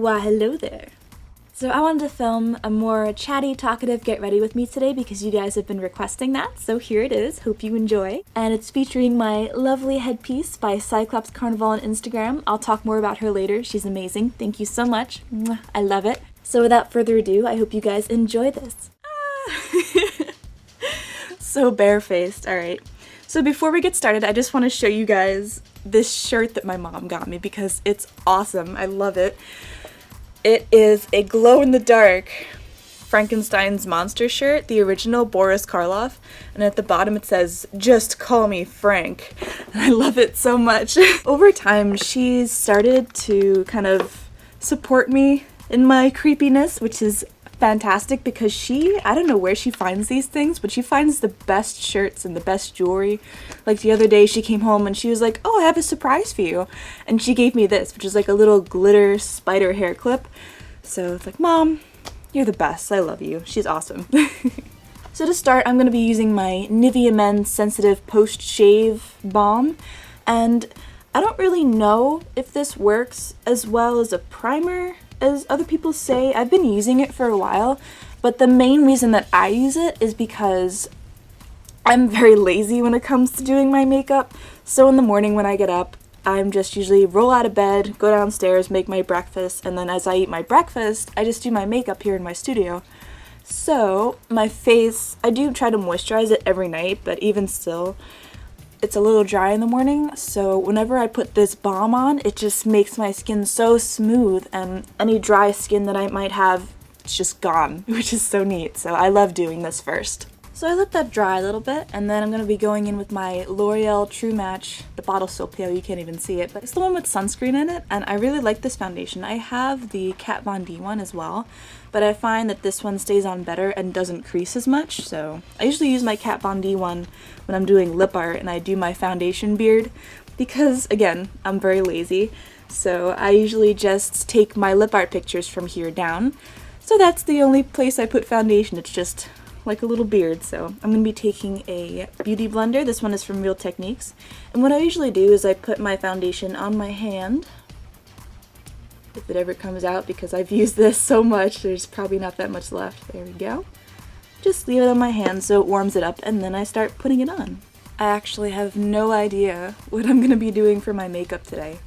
Why, hello there. So I wanted to film a more chatty, talkative get ready with me today because you guys have been requesting that, so here it is. Hope you enjoy. And it's featuring my lovely headpiece by Psyclops Carnival on Instagram. I'll talk more about her later. She's amazing. Thank you so much. Mwah. I love it. So without further ado, I hope you guys enjoy this. So barefaced. Alright. So before we get started, I just want to show you guys this shirt that my mom got me because it's awesome. I love it. It is a glow-in-the-dark Frankenstein's monster shirt, the original Boris Karloff, and at the bottom it says, "Just call me Frank." And I love it so much. Over time, she's started to kind of support me in my creepiness, which is fantastic because I don't know where she finds these things, but she finds the best shirts and the best jewelry. Like the other day she came home and she was like, "Oh, I have a surprise for you." And she gave me this, which is like a little glitter spider hair clip. So it's like, Mom, you're the best. I love you. She's awesome. So to start, I'm going to be using my Nivea Men Sensitive Post-Shave Balm. And I don't really know if this works as well as a primer as other people say. I've been using it for a while, but the main reason that I use it is because I'm very lazy when it comes to doing my makeup. So in the morning when I get up, I'm just usually roll out of bed, go downstairs, make my breakfast, and then as I eat my breakfast, I just do my makeup here in my studio. So my face, I do try to moisturize it every night, but even still, it's a little dry in the morning, so whenever I put this balm on, it just makes my skin so smooth, and any dry skin that I might have, it's just gone, which is so neat. So I love doing this first. So I let that dry a little bit, and then I'm going to be going in with my L'Oreal True Match. The bottle's so pale you can't even see it, but it's the one with sunscreen in it, and I really like this foundation. I have the Kat Von D one as well, but I find that this one stays on better and doesn't crease as much, so I usually use my Kat Von D one when I'm doing lip art and I do my foundation beard, because, again, I'm very lazy, so I usually just take my lip art pictures from here down, so that's the only place I put foundation. It's just like a little beard. So I'm going to be taking a beauty blender. This one is from Real Techniques. And what I usually do is I put my foundation on my hand, if it ever comes out, because I've used this so much, there's probably not that much left. There we go. Just leave it on my hand so it warms it up, and then I start putting it on. I actually have no idea what I'm going to be doing for my makeup today,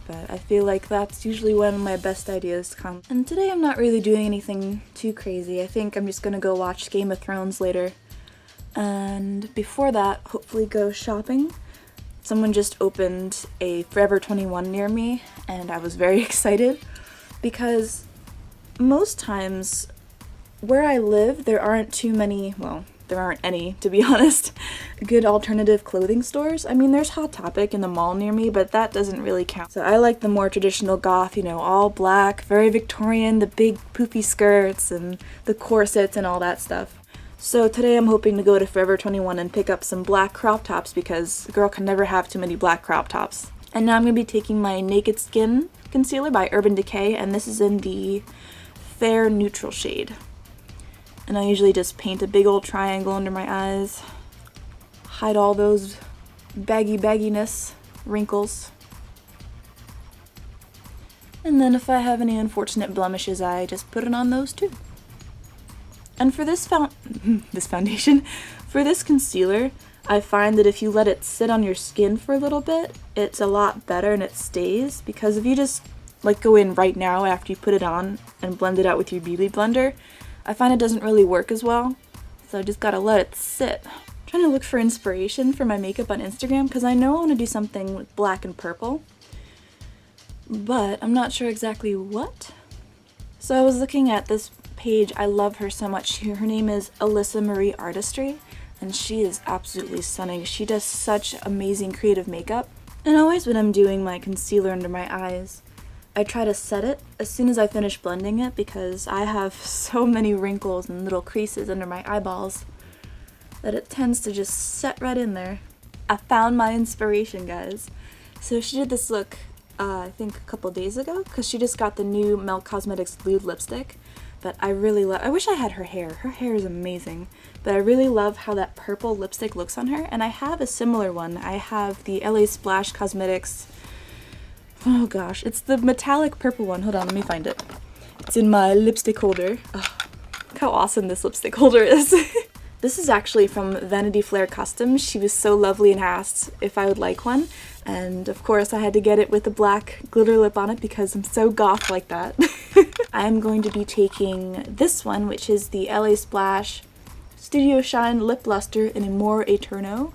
but I feel like that's usually when my best ideas come. And today I'm not really doing anything too crazy. I think I'm just gonna go watch Game of Thrones later. And before that, hopefully go shopping. Someone just opened a Forever 21 near me, and I was very excited because most times where I live, there aren't too many, well, there aren't any, to be honest, good alternative clothing stores. I mean, there's Hot Topic in the mall near me, but that doesn't really count. So I like the more traditional goth, you know, all black, very Victorian, the big poofy skirts and the corsets and all that stuff. So today I'm hoping to go to Forever 21 and pick up some black crop tops because a girl can never have too many black crop tops. And now I'm going to be taking my Naked Skin concealer by Urban Decay, and this is in the Fair Neutral shade. And I usually just paint a big old triangle under my eyes, hide all those bagginess, wrinkles. And then if I have any unfortunate blemishes, I just put it on those too. And for this foundation, for this concealer, I find that if you let it sit on your skin for a little bit, it's a lot better and it stays, because if you just like go in right now after you put it on and blend it out with your beauty blender, I find it doesn't really work as well, so I just gotta let it sit. I'm trying to look for inspiration for my makeup on Instagram because I know I want to do something with black and purple, but I'm not sure exactly what. So I was looking at this page. I love her so much. Her name is Alyssa Marie Artistry, and she is absolutely stunning. She does such amazing creative makeup. And always when I'm doing my concealer under my eyes, I try to set it as soon as I finish blending it because I have so many wrinkles and little creases under my eyeballs that it tends to just set right in there. I found my inspiration, guys. So she did this look, I think a couple days ago, because she just got the new Melt Cosmetics Nude lipstick. But I really love, I wish I had her hair. Her hair is amazing. But I really love how that purple lipstick looks on her, and I have a similar one. I have the LA Splash Cosmetics Oh gosh, it's the metallic purple one. Hold on, let me find it. It's in my lipstick holder. Oh, look how awesome this lipstick holder is. This is actually from Vanity Fair Customs. She was so lovely and asked if I would like one. And of course I had to get it with a black glitter lip on it because I'm so goth like that. I am going to be taking this one, which is the LA Splash Studio Shine Lip Luster in Amor Eterno.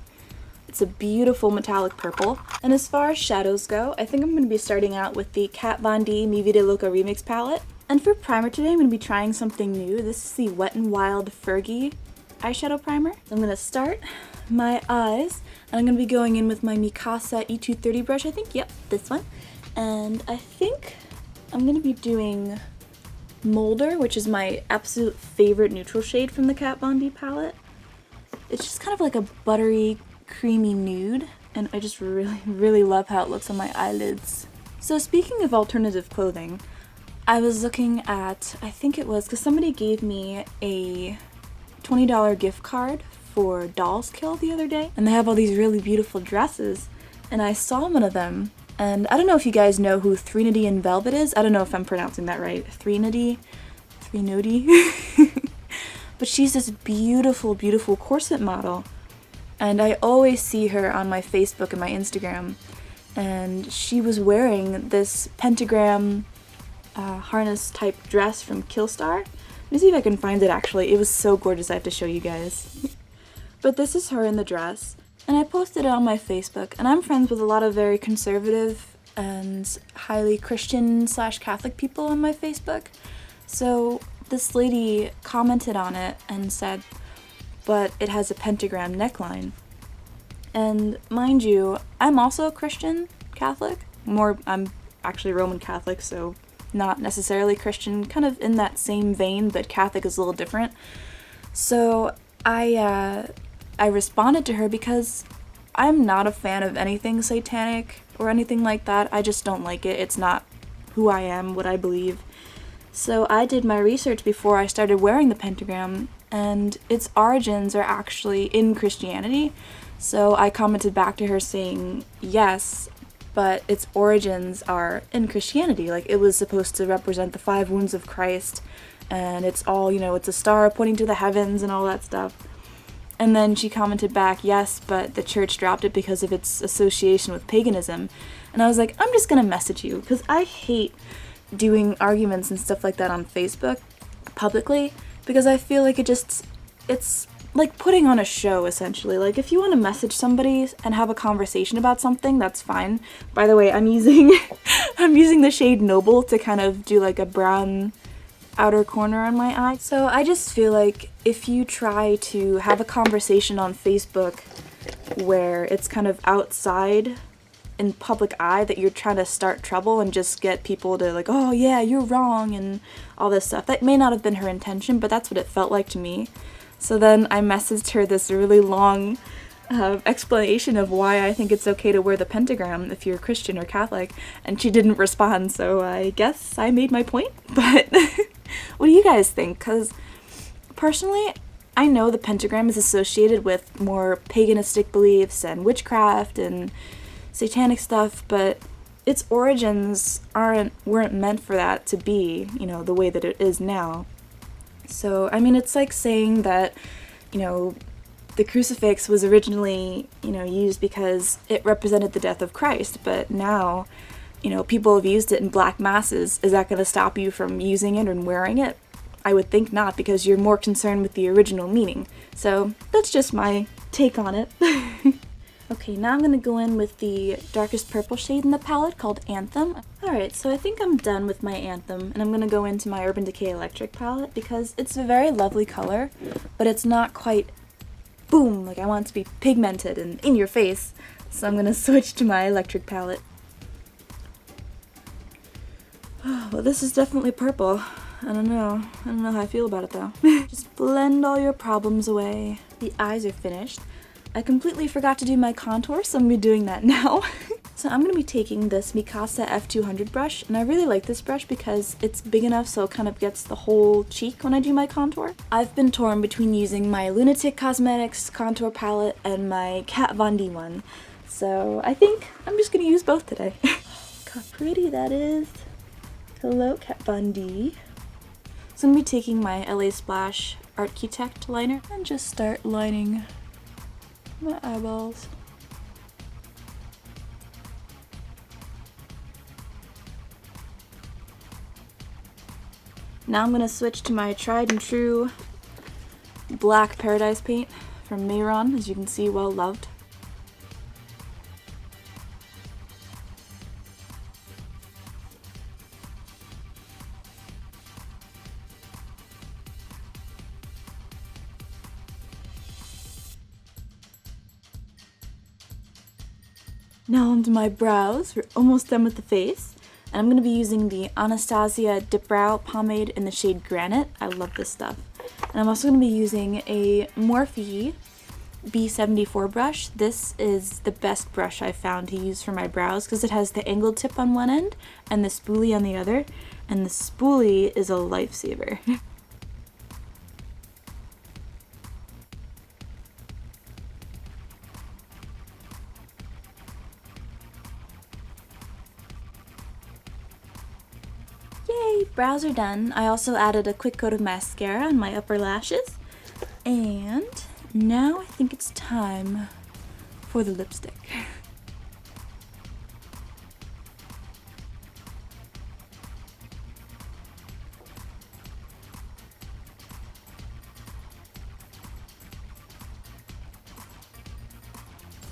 It's a beautiful metallic purple. And as far as shadows go, I think I'm going to be starting out with the Kat Von D Mi Vida Loca Remix palette. And for primer today, I'm going to be trying something new. This is the Wet n Wild Fergie eyeshadow primer. I'm going to start my eyes, and I'm going to be going in with my Mikasa E230 brush, I think. Yep, this one. And I think I'm going to be doing Molder, which is my absolute favorite neutral shade from the Kat Von D palette. It's just kind of like a buttery, creamy nude, and I just really love how it looks on my eyelids. So speaking of alternative clothing, I was looking at, I think it was, because somebody gave me a $20 gift card for Dolls Kill the other day, and they have all these really beautiful dresses, and I saw one of them, and I don't know if you guys know who Threnody in Velvet is. I don't know if I'm pronouncing that right. Threnody? But she's this beautiful, beautiful corset model. And I always see her on my Facebook and my Instagram, and she was wearing this pentagram harness type dress from Killstar. Let me see if I can find it actually. It was so gorgeous, I have to show you guys. But this is her in the dress, and I posted it on my Facebook, and I'm friends with a lot of very conservative and highly Christian / Catholic people on my Facebook. So this lady commented on it and said, but it has a pentagram neckline. And mind you, I'm also a Christian Catholic. I'm actually Roman Catholic, so not necessarily Christian, kind of in that same vein, but Catholic is a little different. So I responded to her because I'm not a fan of anything satanic or anything like that. I just don't like it. It's not who I am, what I believe. So I did my research before I started wearing the pentagram, and its origins are actually in Christianity. So I commented back to her saying, yes, but its origins are in Christianity. Like, it was supposed to represent the 5 wounds of Christ, and it's all, it's a star pointing to the heavens and all that stuff. And then she commented back, yes, but the church dropped it because of its association with paganism. And I was like, I'm just gonna message you, because I hate doing arguments and stuff like that on Facebook publicly, because I feel like it's like putting on a show, essentially. Like, if you want to message somebody and have a conversation about something, that's fine. By the way, I'm using the shade Noble to kind of do like a brown outer corner on my eye. So I just feel like if you try to have a conversation on Facebook where it's kind of outside in public eye, that you're trying to start trouble and just get people to like, oh yeah, you're wrong and all this stuff. That may not have been her intention, but that's what it felt like to me. So then I messaged her this really long explanation of why I think it's okay to wear the pentagram if you're Christian or Catholic, and she didn't respond, so I guess I made my point. But what do you guys think? Because personally, I know the pentagram is associated with more paganistic beliefs and witchcraft and satanic stuff, but its origins weren't meant for that to be, the way that it is now. So, I mean, it's like saying that, the crucifix was originally, used because it represented the death of Christ, but now, people have used it in black masses. Is that going to stop you from using it and wearing it? I would think not, because you're more concerned with the original meaning. So, that's just my take on it. Okay, now I'm going to go in with the darkest purple shade in the palette called Anthem. Alright, so I think I'm done with my Anthem, and I'm going to go into my Urban Decay Electric palette because it's a very lovely color, but it's not quite boom, like I want it to be pigmented and in your face. So I'm going to switch to my Electric palette. Oh, well, this is definitely purple. I don't know how I feel about it though. Just blend all your problems away. The eyes are finished. I completely forgot to do my contour, so I'm going to be doing that now. So I'm going to be taking this Mikasa F200 brush, and I really like this brush because it's big enough so it kind of gets the whole cheek when I do my contour. I've been torn between using my Lunatic Cosmetics contour palette and my Kat Von D one, so I think I'm just going to use both today. Look how pretty that is. Hello, Kat Von D. So I'm going to be taking my LA Splash Architect liner and just start lining my eyeballs. Now I'm going to switch to my tried and true black Paradise paint from Mayron, as you can see, well loved. Now onto my brows. We're almost done with the face. And I'm going to be using the Anastasia Dip Brow Pomade in the shade Granite. I love this stuff. And I'm also going to be using a Morphe B74 brush. This is the best brush I've found to use for my brows because it has the angled tip on one end and the spoolie on the other. And the spoolie is a lifesaver. Yay, brows are done. I also added a quick coat of mascara on my upper lashes. And now I think it's time for the lipstick.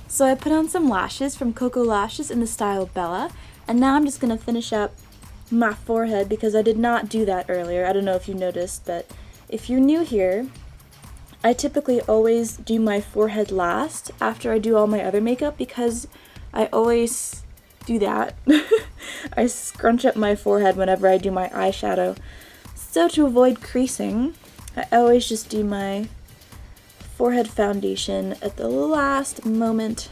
So I put on some lashes from Coco Lashes in the style Bella. And now I'm just going to finish up my forehead because I did not do that earlier. I don't know if you noticed, but if you're new here, I typically always do my forehead last after I do all my other makeup because I always do that. I scrunch up my forehead whenever I do my eyeshadow. So to avoid creasing, I always just do my forehead foundation at the last moment,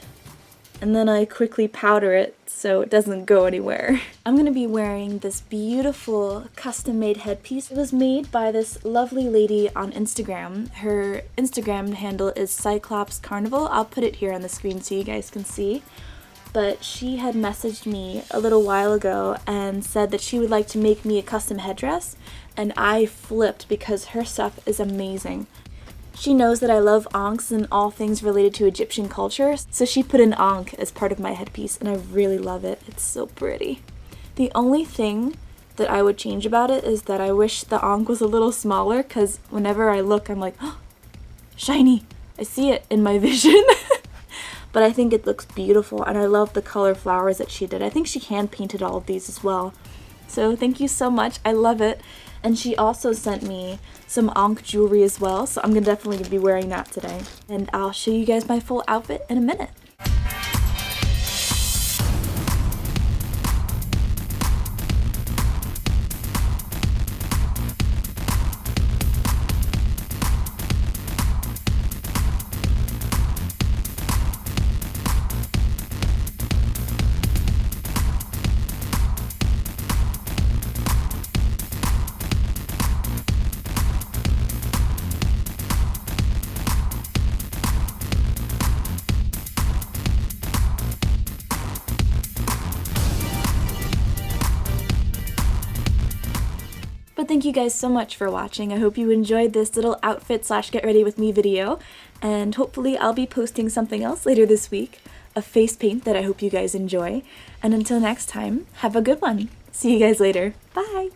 and then I quickly powder it so it doesn't go anywhere. I'm going to be wearing this beautiful custom-made headpiece. It was made by this lovely lady on Instagram. Her Instagram handle is Psyclops Carnival. I'll put it here on the screen so you guys can see. But she had messaged me a little while ago and said that she would like to make me a custom headdress, and I flipped because her stuff is amazing. She knows that I love ankhs and all things related to Egyptian culture, so she put an ankh as part of my headpiece, and I really love it. It's so pretty. The only thing that I would change about it is that I wish the ankh was a little smaller, because whenever I look, I'm like, oh, shiny! I see it in my vision. But I think it looks beautiful, and I love the color flowers that she did. I think she hand painted all of these as well. So thank you so much. I love it. And she also sent me some ankh jewelry as well, so I'm definitely be wearing that today. And I'll show you guys my full outfit in a minute. But thank you guys so much for watching. I hope you enjoyed this little outfit / get ready with me video, and hopefully I'll be posting something else later this week, a face paint that I hope you guys enjoy. And until next time, have a good one. See you guys later. Bye!